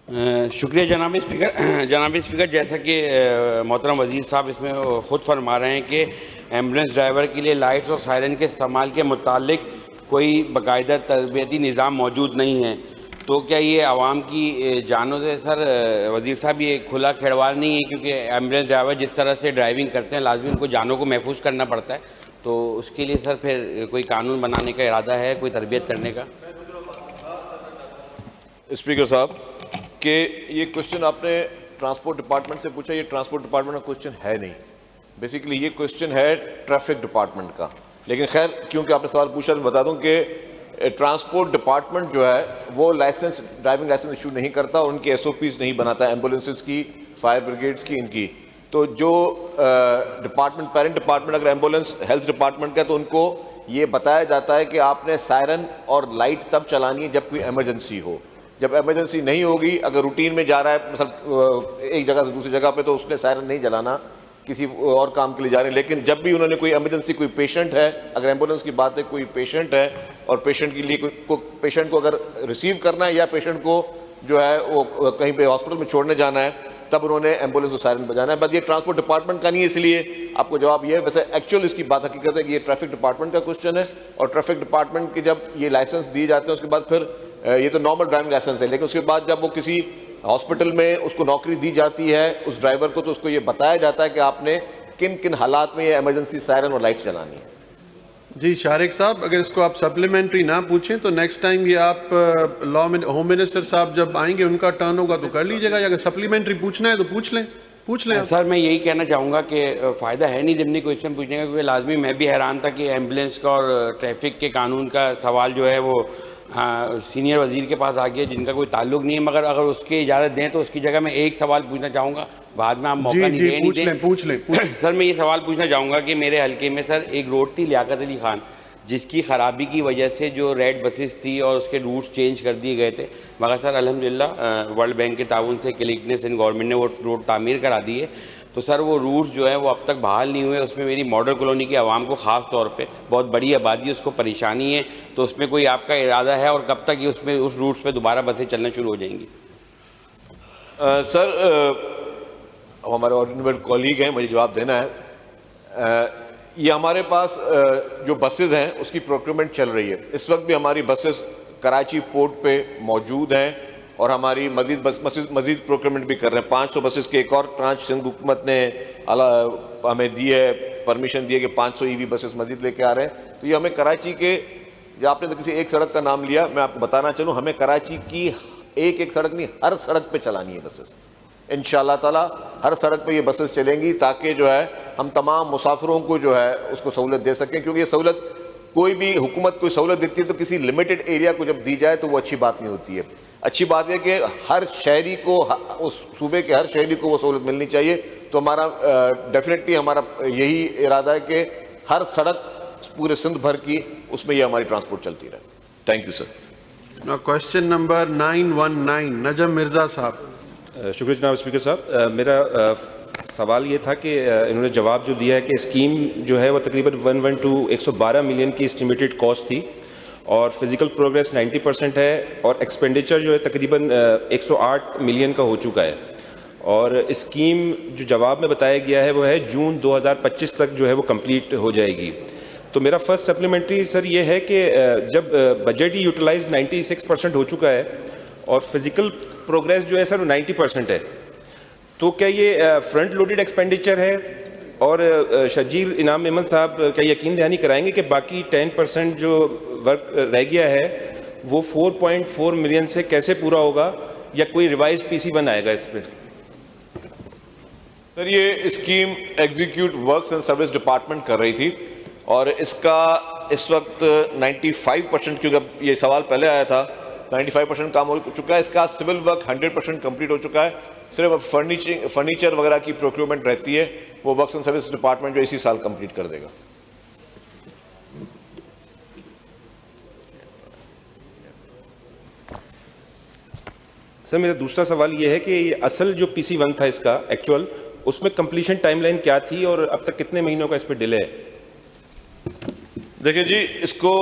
شکریہ جناب اسپیکر. جناب اسپیکر, جیسا کہ محترم وزیر صاحب اس میں خود فرما رہے ہیں کہ ایمبولینس ڈرائیور کے لیے لائٹس اور سائرن کے استعمال کے متعلق کوئی باقاعدہ تربیتی نظام موجود نہیں ہے, تو کیا یہ عوام کی جانوں سے سر وزیر صاحب یہ کھلا کھیڑواڑ نہیں ہے؟ کیونکہ ایمبولینس ڈرائیور جس طرح سے ڈرائیونگ کرتے ہیں لازمی ان کو جانوں کو محفوظ کرنا پڑتا ہے, تو اس کے لیے سر پھر کوئی قانون بنانے کا ارادہ ہے, کوئی تربیت کرنے کا؟ اسپیکر صاحب کہ یہ کوشچن آپ نے ٹرانسپورٹ ڈپارٹمنٹ سے پوچھا, یہ ٹرانسپورٹ ڈپارٹمنٹ کا کوشچن ہے نہیں, بیسیکلی یہ کوشچن ہے ٹریفک ڈپارٹمنٹ کا. لیکن خیر کیونکہ آپ نے سوال پوچھا تو بتا دوں کہ ٹرانسپورٹ ڈپارٹمنٹ جو ہے وہ لائسنس ڈرائیونگ لائسنس ایشو نہیں کرتا, اور ان کی SOPs نہیں بناتا ایمبولینسز کی, فائر بریگیڈز کی, ان کی. تو جو ڈپارٹمنٹ پیرنٹ ڈپارٹمنٹ اگر ایمبولینس ہیلتھ ڈپارٹمنٹ کا, تو ان کو یہ بتایا جاتا ہے کہ آپ نے سائرن اور لائٹ تب چلانی ہے جب کوئی ایمرجنسی ہو. جب ایمرجنسی نہیں ہوگی, اگر روٹین میں جا رہا ہے مثلا ایک جگہ سے دوسری جگہ پہ, تو اس نے سائرن نہیں جلانا, کسی اور کام کے لیے جا رہے ہیں. لیکن جب بھی انہوں نے کوئی ایمرجنسی, کوئی پیشنٹ ہے, اگر ایمبولینس کی بات ہے, کوئی پیشنٹ ہے اور پیشنٹ کے لیے پیشنٹ کو اگر ریسیو کرنا ہے یا پیشنٹ کو جو ہے وہ کہیں پہ ہاسپٹل میں چھوڑنے جانا ہے, تب انہوں نے ایمبولینس کو سائرن بجانا ہے. بس یہ ٹرانسپورٹ ڈپارٹمنٹ کا نہیں ہے, اس لیے آپ کو جواب یہ ہے. ویسے ایکچوئل اس کی بات حقیقت ہے کہ یہ ٹریفک ڈپارٹمنٹ کا کوشچن ہے, اور ٹریفک ڈپارٹمنٹ کے جب یہ لائسنس دیے جاتے ہیں اس کے بعد پھر یہ تو نارمل ڈرائیونگ لائسنس ہے, لیکن اس کے بعد جب وہ کسی ہاسپٹل میں اس کو نوکری دی جاتی ہے اس ڈرائیور کو, تو اس کو یہ بتایا جاتا ہے کہ آپ نے کن کن حالات میں یہ ایمرجنسی سائرن اور لائٹ چلانی ہے. جی شارق صاحب, اگر اس کو آپ سپلیمنٹری نہ پوچھیں تو نیکسٹ ٹائم یہ آپ ہوم منسٹر صاحب جب آئیں گے ان کا ٹرن ہوگا تو کر لیجیے گا, یا اگر سپلیمنٹری پوچھنا ہے تو پوچھ لیں. سر میں یہی کہنا چاہوں گا کہ فائدہ ہے نہیں ضمنی کوشچن پوچھنے کا, کیونکہ لازمی میں بھی حیران تھا کہ ایمبولینس کا اور ٹریفک کے قانون کا سوال جو ہے وہ سینئر وزیر کے پاس آ گیا جن کا کوئی تعلق نہیں ہے. مگر اگر اس کی اجازت دیں تو اس کی جگہ میں ایک سوال پوچھنا چاہوں گا, بعد میں آپ موقع نہیں دیں. پوچھ لیں. سر میں یہ سوال پوچھنا چاہوں گا کہ میرے حلقے میں سر ایک روڈ تھی لیاقت علی خان, جس کی خرابی کی وجہ سے جو ریڈ بسز تھی اور اس کے روٹس چینج کر دیے گئے تھے, مگر سر الحمدللہ ورلڈ بینک کے تعاون سے کلیگنس اینڈ گورنمنٹ نے وہ روڈ تعمیر کرا دی ہے. تو سر وہ روٹس جو ہیں وہ اب تک بحال نہیں ہوئے. اس میں میری ماڈل کالونی کی عوام کو خاص طور پہ بہت بڑی آبادی, اس کو پریشانی ہے. تو اس میں کوئی آپ کا ارادہ ہے, اور کب تک یہ اس روٹس پہ دوبارہ بسیں چلنا شروع ہو جائیں گی؟ سر ہمارے آرڈینیبل کولیگ ہیں, مجھے جواب دینا ہے. یہ ہمارے پاس جو بسز ہیں اس کی پروکیورمنٹ چل رہی ہے. اس وقت بھی ہماری بسز کراچی پورٹ پہ موجود ہیں, اور ہماری مزید پروکیورمنٹ بھی کر رہے ہیں. 500 بسز کے ایک اور ٹرانچ سندھ حکومت نے ہمیں دی ہے, پرمیشن دی ہے کہ 500 EV بسز مزید لے کے آ رہے ہیں. تو یہ ہمیں کراچی کے, یا آپ نے تو کسی ایک سڑک کا نام لیا, میں آپ کو بتانا چلوں ہمیں کراچی کی ایک سڑک نہیں, ہر سڑک پہ چلانی ہے بسز. انشاءاللہ تعالی ہر سڑک پہ یہ بسز چلیں گی, تاکہ جو ہے ہم تمام مسافروں کو جو ہے اس کو سہولت دے سکیں. کیونکہ یہ سہولت کوئی بھی حکومت کوئی سہولت دیتی ہے تو کسی لمیٹڈ ایریا کو جب دی جائے تو وہ اچھی بات نہیں ہوتی ہے. اچھی بات ہے کہ ہر شہری کو, اس صوبے کے ہر شہری کو وہ سہولت ملنی چاہیے. تو ہمارا ڈیفینیٹلی ہمارا یہی ارادہ ہے کہ ہر سڑک پورے سندھ بھر کی اس میں یہ ہماری ٹرانسپورٹ چلتی رہے. Thank you sir. Question number 919 نجم مرزا صاحب. شکریہ جناب اسپیکر صاحب. میرا سوال یہ تھا کہ انہوں نے جواب جو دیا ہے کہ اسکیم جو ہے وہ تقریباً 112 ملین کی اسٹیمیٹڈ کاسٹ تھی, اور فزیکل پروگریس 90% ہے, اور ایکسپینڈیچر جو ہے تقریباً 108 ملین کا ہو چکا ہے. اور اسکیم جو جواب میں بتایا گیا ہے وہ ہے جون 2025 تک جو ہے وہ کمپلیٹ ہو جائے گی. تو میرا فرسٹ سپلیمنٹری سر یہ ہے کہ جب بجٹ ہی یوٹیلائز 96% ہو چکا ہے, اور فزیکل پروگریس جو ہے سر وہ 90% ہے, تو کیا یہ فرنٹ لوڈڈ ایکسپینڈیچر ہے؟ اور شجیل انعام احمد صاحب کیا یقین دہانی کرائیں گے کہ باقی 10% جو ورک رہ گیا ہے وہ 4.4 ملین سے کیسے پورا ہوگا, یا کوئی ریوائز PC1 آئے گا اس پہ؟ سر یہ scheme execute works and service department کر رہی تھی, اور اس کا اس وقت 95%, کیونکہ یہ سوال پہلے آیا تھا, 95% کام ہو چکا ہے. اس کا سول ورک 100% کمپلیٹ ہو چکا ہے. صرف اب فرنیچر وغیرہ کی پروکیورمنٹ رہتی ہے, وہ ورکس اینڈ سروس ڈپارٹمنٹ جو اسی سال کمپلیٹ کر دے گا. سر میرا دوسرا سوال یہ ہے کہ اصل جو PC1 تھا اس کا ایکچوئل, اس میں کمپلیشن ٹائم لائن کیا تھی, اور اب تک کتنے مہینوں کا اس پہ ڈیلے ہے؟ دیکھیں جی, اس کو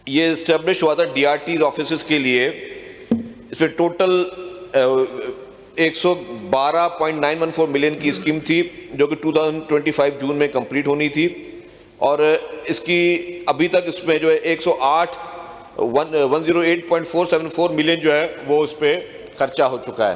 یہ اسٹیبلش ہوا تھا DRTs آفیسز کے لیے. اس میں ٹوٹل 112.914 ملین کی اسکیم تھی جو کہ 2025 جون میں کمپلیٹ ہونی تھی, اور اس کی ابھی تک اس میں جو ہے 108.474 ملین جو ہے وہ اس پہ خرچہ ہو چکا ہے.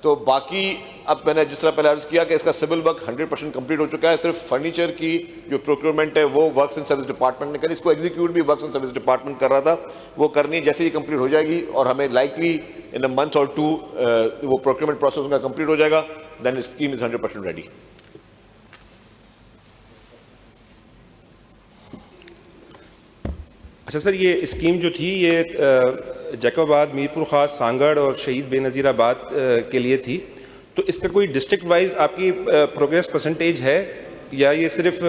تو باقی اب میں نے جس طرح پہلے عرض کیا کہ اس کا سول ورک 100% کمپلیٹ ہو چکا ہے. صرف فرنیچر کی جو پروکیورمنٹ ہے وہ ورکس اینڈ سروس ڈپارٹمنٹ نے کری, اس کو ایگزیکیوٹ بھی ورکس اینڈ سروس ڈپارٹمنٹ کر رہا تھا, وہ کرنی جیسے ہی کمپلیٹ ہو جائے گی اور ہمیں لائکلی ان اے منتھ اور 2 وہ پروکیورمنٹ پروسیس کا کمپلیٹ ہو جائے گا, دین اسکیم از 100% ریڈی. اچھا سر, یہ اسکیم جو تھی یہ جیکب آباد, میرپور خاص, سانگڑ اور شہید بے نظیر آباد کے لیے تھی, تو اس کا کوئی ڈسٹرکٹ وائز آپ کی پروگریس پرسنٹیج ہے یا یہ صرف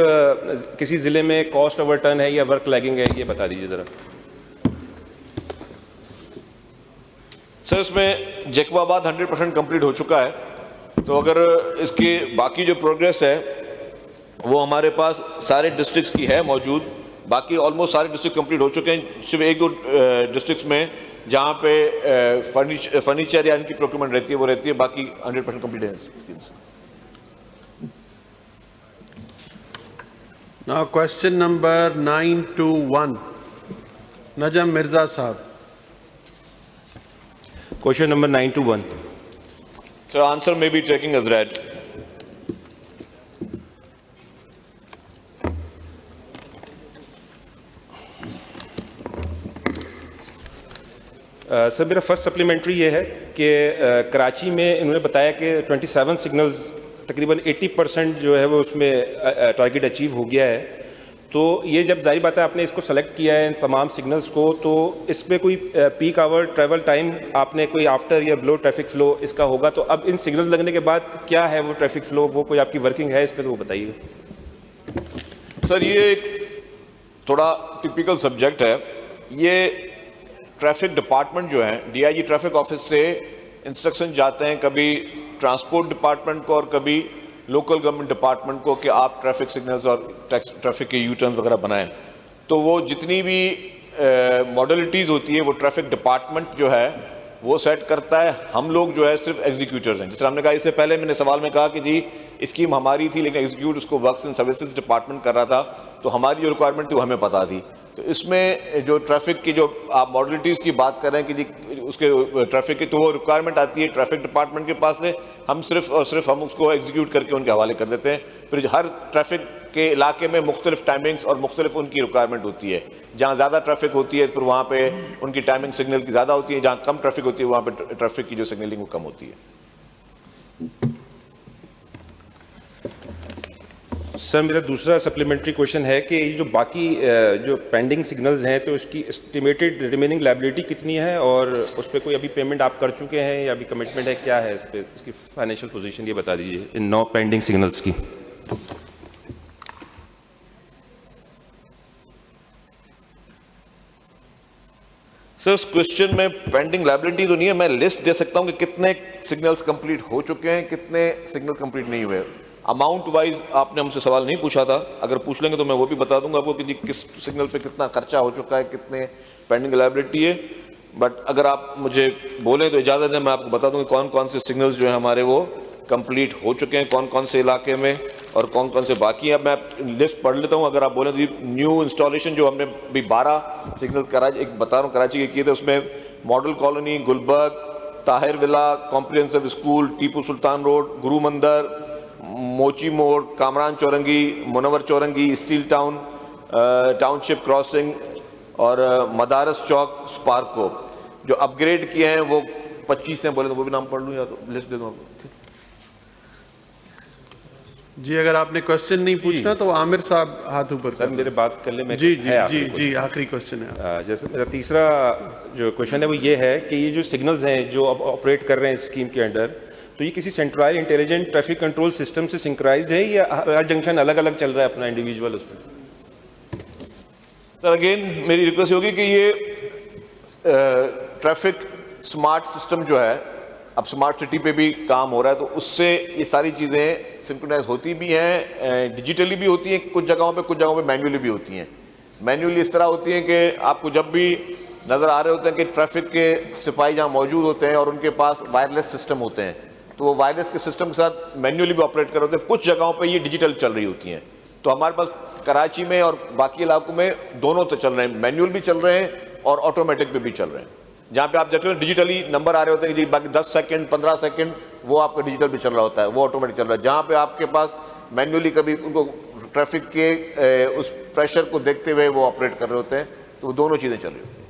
کسی ضلع میں کاسٹ اوور ٹرن ہے یا ورک لیگنگ ہے, یہ بتا دیجیے ذرا. سر اس میں جیکب آباد 100% کمپلیٹ ہو چکا ہے, تو اگر اس کی باقی جو پروگریس ہے وہ ہمارے پاس سارے ڈسٹرکٹس کی ہے موجود, باقی آلموسٹ سارے ڈسٹرکٹ کمپلیٹ ہو چکے ہیں, صرف 1-2 ڈسٹرکٹس میں جہاں پہ فرنیچر یا ان کی پروکیورمنٹ رہتی ہے وہ رہتی ہے, باقی 100% کمپلیٹ ہے. Now question number 921, نجم مرزا صاحب. Question number 921. Sir, answer may be taking as read. سر میرا فرسٹ سپلیمنٹری یہ ہے کہ کراچی میں انہوں نے بتایا کہ 27 سگنلز تقریباً 80% جو ہے وہ اس میں ٹارگیٹ اچیو ہو گیا ہے. تو یہ جب ظاہر بات ہے آپ نے اس کو سلیکٹ کیا ہے تمام سگنلز کو, تو اس پہ کوئی پیک آور ٹریول ٹائم آپ نے کوئی آفٹر یا بلو ٹریفک فلو اس کا ہوگا, تو اب ان سگنلز لگنے کے بعد کیا ہے وہ ٹریفک فلو, وہ کوئی آپ کی ورکنگ ہے اس پہ تو وہ بتائیے. سر یہ ایک تھوڑا ٹپیکل سبجیکٹ ہے. یہ ٹریفک ڈپارٹمنٹ جو ہے D I G traffic office سے انسٹرکشن جاتے ہیں کبھی ٹرانسپورٹ ڈپارٹمنٹ کو اور کبھی لوکل گورنمنٹ ڈپارٹمنٹ کو کہ آپ ٹریفک سگنلز اور ٹریفک کے یو ٹرنز وغیرہ بنائیں. تو وہ جتنی بھی ماڈلٹیز ہوتی ہے وہ ٹریفک ڈپارٹمنٹ جو ہے وہ سیٹ کرتا ہے, ہم لوگ جو ہے صرف ایگزیکیوٹرز ہیں. جس طرح ہم نے کہا اس سے پہلے میں نے سوال میں کہا کہ جی اسکیم ہماری تھی لیکن ایگزیکیوٹ اس کو ورکس اینڈ سروسز ڈپارٹمنٹ کر رہا تھا, تو ہماری جو ریکوائرمنٹ تھی وہ ہمیں پتا تھی. تو اس میں جو ٹریفک کی جو آپ ماڈلٹیز کی بات کر رہے ہیں کہ جی اس کے ٹریفک کی, تو وہ ریکوائرمنٹ آتی ہے ٹریفک ڈپارٹمنٹ کے پاس سے, ہم صرف اور صرف ہم اس کو ایگزیکیوٹ کر کے ان کے حوالے کر دیتے ہیں. پھر ہر ٹریفک کے علاقے میں مختلف ٹائمنگز اور مختلف ان کی ریکوائرمنٹ ہوتی ہے. جہاں زیادہ ٹریفک ہوتی ہے پھر وہاں پہ ان کی ٹائمنگ سگنل کی زیادہ ہوتی ہے, جہاں کم ٹریفک ہوتی ہے وہاں پہ ٹریفک کی جو سگنلنگ وہ کم ہوتی ہے. سر میرا دوسرا سپلیمنٹری کوشچن ہے کہ یہ جو باقی جو پینڈنگ سگنلز ہیں تو اس کی اسٹیمیٹڈ ریمیننگ لائبلٹی کتنی ہے, اور اس پہ کوئی ابھی پیمنٹ آپ کر چکے ہیں یا ابھی کمٹمنٹ ہے, کیا ہے اس پہ, اس کی فائنینشیل پوزیشن یہ بتا دیجیے ان 9 پینڈنگ سگنلز کی. سر اس کوشچن میں پینڈنگ لائبلٹی تو نہیں ہے, میں لسٹ دے سکتا ہوں کہ کتنے سگنلز کمپلیٹ ہو چکے ہیں, کتنے سگنل کمپلیٹ نہیں ہوئے. اماؤنٹ وائز آپ نے ہم سے سوال نہیں پوچھا تھا, اگر پوچھ لیں گے تو میں وہ بھی بتا دوں گا آپ کو کہ جی کس سگنل پہ کتنا خرچہ ہو چکا ہے, کتنے پینڈنگ لائبلٹی ہے. بٹ اگر آپ مجھے بولیں تو اجازت دیں میں آپ کو بتا دوں کہ کون کون سے سگنلز جو ہیں ہمارے وہ کمپلیٹ ہو چکے ہیں, کون کون سے علاقے میں اور کون کون سے باقی ہیں. اب میں لسٹ پڑھ لیتا ہوں. اگر آپ بولیں تو نیو انسٹالیشن جو ہم نے بھی 12 سگنل کراچی, ایک بتا رہا ہوں کراچی کے کیے تھے, اس میں ماڈل کالونی, گلبرگ, طاہر ولا, comprehensive school, Tipu Sultan road, گرو مندر, موچی موڑ, کامران چورنگی, منور چورنگی, اسٹیل ٹاؤن, ٹاؤن شپ کراسنگ اور مدارس چوک, اسپارکو. جو اپ گریڈ کیے ہیں وہ 25 ہیں, بولے تو وہ بھی نام پڑھ لوں یا تو لسٹ دے دوں آپ کو. جی اگر آپ نے کوشچن نہیں پوچھنا تو عامر صاحب ہاتھ اوپر سر میرے بات کر لیں میں. جی جی جی جی آخری کوشچن ہے. جیسے میرا تیسرا جو کوشچن ہے وہ یہ ہے کہ یہ جو سگنلز ہیں جو اب آپریٹ کر رہے ہیں اس اسکیم کے انڈر, تو یہ کسی سینٹرائل انٹیلیجنٹ ٹریفک کنٹرول سسٹم سے سنکرائزڈ ہے یا ہر جنکشن الگ الگ چل رہا ہے اپنا انڈیویجول اس پہ؟ سر اگین میری ریکویسٹ ہوگی کہ یہ ٹریفک سمارٹ سسٹم جو ہے, اب سمارٹ سٹی پہ بھی کام ہو رہا ہے, تو اس سے یہ ساری چیزیں سنکرونائز ہوتی بھی ہیں, ڈیجیٹلی بھی ہوتی ہیں کچھ جگہوں پہ, کچھ جگہوں پہ مینولی بھی ہوتی ہیں. مینولی اس طرح ہوتی ہیں کہ آپ کو جب بھی نظر آ رہے ہوتے ہیں کہ ٹریفک کے سپاہی جہاں موجود ہوتے ہیں اور ان کے پاس وائرلیس سسٹم ہوتے ہیں, تو وہ وائرلیس کے سسٹم کے ساتھ مینولی بھی آپریٹ کر رہے ہوتے ہیں. کچھ جگہوں پہ یہ ڈیجیٹل چل رہی ہوتی ہیں. تو ہمارے پاس کراچی میں اور باقی علاقوں میں دونوں تو چل رہے ہیں, مینول بھی چل رہے ہیں اور آٹومیٹک پہ بھی چل رہے ہیں. جہاں پہ آپ دیکھتے ہیں ڈیجیٹلی نمبر آ رہے ہوتے ہیں کہ باقی 10 سیکنڈ 15 سیکنڈ وہ آپ کا ڈیجیٹل بھی چل رہا ہوتا ہے, وہ آٹومیٹک چل رہا ہے. جہاں پہ آپ کے پاس مینولی کبھی ان کو ٹریفک کے اس پریشر کو دیکھتے ہوئے وہ آپریٹ کر رہے ہوتے ہیں, تو وہ دونوں چیزیں چل رہی ہوتی ہیں.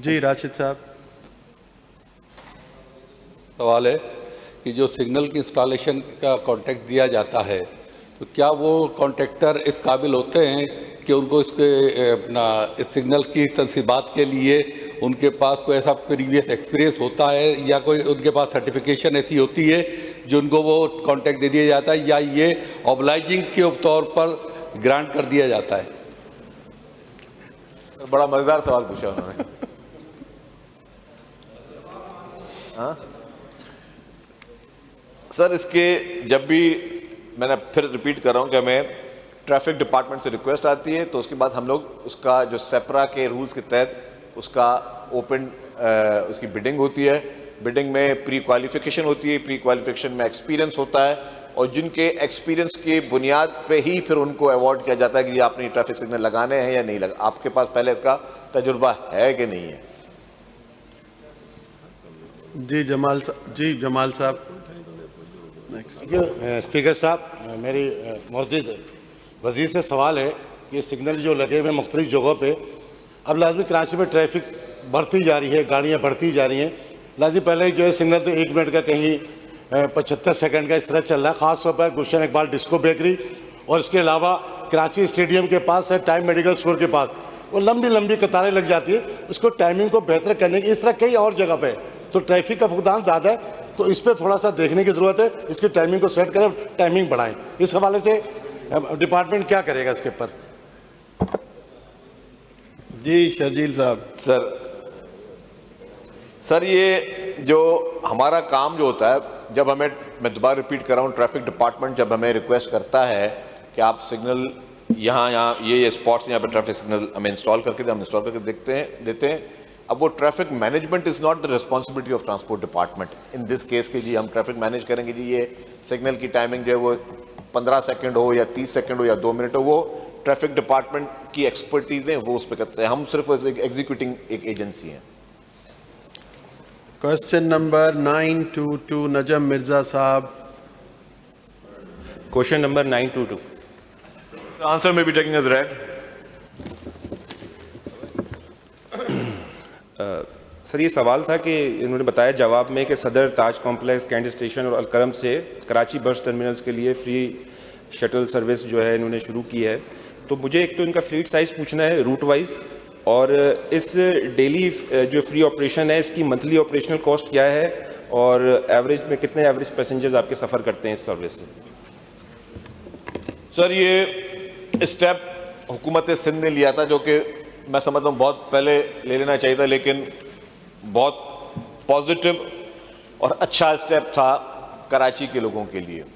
جی راشد صاحب. سوال ہے کہ جو سگنل کی انسٹالیشن کا کانٹیکٹ دیا جاتا ہے تو کیا وہ کانٹریکٹر اس قابل ہوتے ہیں کہ ان کو اس کے اپنا سگنل کی تنصیبات کے لیے ان کے پاس کوئی ایسا پریویس ایکسپیرینس ہوتا ہے یا کوئی ان کے پاس سرٹیفکیشن ایسی ہوتی ہے جو ان کو وہ کانٹیکٹ دے دیا جاتا ہے, یا یہ اوبلائجنگ کے طور پر گرانٹ کر دیا جاتا ہے؟ بڑا مزیدار سوال پوچھا انہوں نے. سر اس کے جب بھی میں نے پھر ریپیٹ کر رہا ہوں کہ ہمیں ٹریفک ڈپارٹمنٹ سے ریکویسٹ آتی ہے تو اس کے بعد ہم لوگ اس کا جو سیپرا کے رولز کے تحت اس کا اوپن اس کی بڈنگ ہوتی ہے. بڈنگ میں پری کوالیفیکیشن ہوتی ہے, پری کوالیفیکیشن میں ایکسپیرینس ہوتا ہے, اور جن کے ایکسپیرینس کی بنیاد پہ ہی پھر ان کو ایوارڈ کیا جاتا ہے کہ یہ آپ نے ٹریفک سگنل لگانے ہیں یا نہیں لگا, آپ کے پاس پہلے اس کا تجربہ ہے کہ نہیں ہے. جی جمال صاحب. اسپیکر صاحب, میری معزز وزیر سے سوال ہے کہ سگنل جو لگے ہوئے مختلف جگہوں پہ, اب لازمی کراچی میں ٹریفک بڑھتی جا رہی ہے, گاڑیاں بڑھتی جا رہی ہیں, لازمی پہلے جو ہے سگنل تو 1 منٹ کا کہیں 75 سیکنڈ کا اس طرح چل رہا ہے, خاص طور پر گلشن اقبال ڈسکو بیکری اور اس کے علاوہ کراچی اسٹیڈیم کے پاس ہے ٹائم میڈیکل اسٹور کے پاس, وہ لمبی لمبی قطاریں لگ جاتی ہیں. اس کو ٹائمنگ کو بہتر کرنے کی اس طرح کئی اور جگہ پہ تو ٹریفک کا فقدان زیادہ ہے, تو اس پہ تھوڑا سا دیکھنے کی ضرورت ہے, اس کی ٹائمنگ کو سیٹ کریں, ٹائمنگ بڑھائیں. اس حوالے سے ڈپارٹمنٹ کیا کرے گا اس کے اوپر؟ جی شرجیل صاحب. سر یہ جو ہمارا کام جو ہوتا ہے, جب ہمیں, میں دوبارہ ریپیٹ کر رہا ہوں, ٹریفک ڈپارٹمنٹ جب ہمیں ریکویسٹ کرتا ہے کہ آپ سگنل یہاں یہ اسپاٹس یہاں پہ ٹریفک سگنل ہمیں انسٹال کر کے دیں, ہم انسٹال کر کے دیتے ہیں. اب وہ traffic management is not the responsibility of transport department in this case کہ جی ہم ٹریفک مینیج کریں گے, جی یہ سگنل کی ٹائمنگ جو ہے وہ 15 سیکنڈ ہو یا 30 سیکنڈ ہو یا 2 منٹ ہو, وہ ٹریفک ڈپارٹمنٹ کی ایکسپرٹیز ہیں, وہ اس پہ کرتے ہیں. ہم صرف ایگزیکیوٹنگ ایک ایجنسی ہیں. کوشچن نمبر 922 نجم مرزا صاحب. Question number 922. آنسر میں بی ٹیکنگ ایز ریڈ. سر یہ سوال تھا کہ انہوں نے بتایا جواب میں کہ صدر تاج کمپلیکس, کینٹ اسٹیشن اور الکرم سے کراچی بس ٹرمینلز کے لیے فری شٹل سروس جو ہے انہوں نے شروع کی ہے. تو مجھے ایک تو ان کا فلیٹ سائز پوچھنا ہے روٹ وائز, اور اس ڈیلی جو فری آپریشن ہے اس کی منتھلی آپریشنل کاسٹ کیا ہے, اور ایوریج میں کتنے ایوریج پیسنجرز آپ کے سفر کرتے ہیں اس سروس سے؟ سر یہ اسٹیپ حکومت سندھ نے لیا تھا, جو کہ میں سمجھتا ہوں بہت پہلے لے لینا چاہیے تھا, لیکن بہت پازیٹیو اور اچھا اسٹیپ تھا کراچی کے لوگوں کے لیے.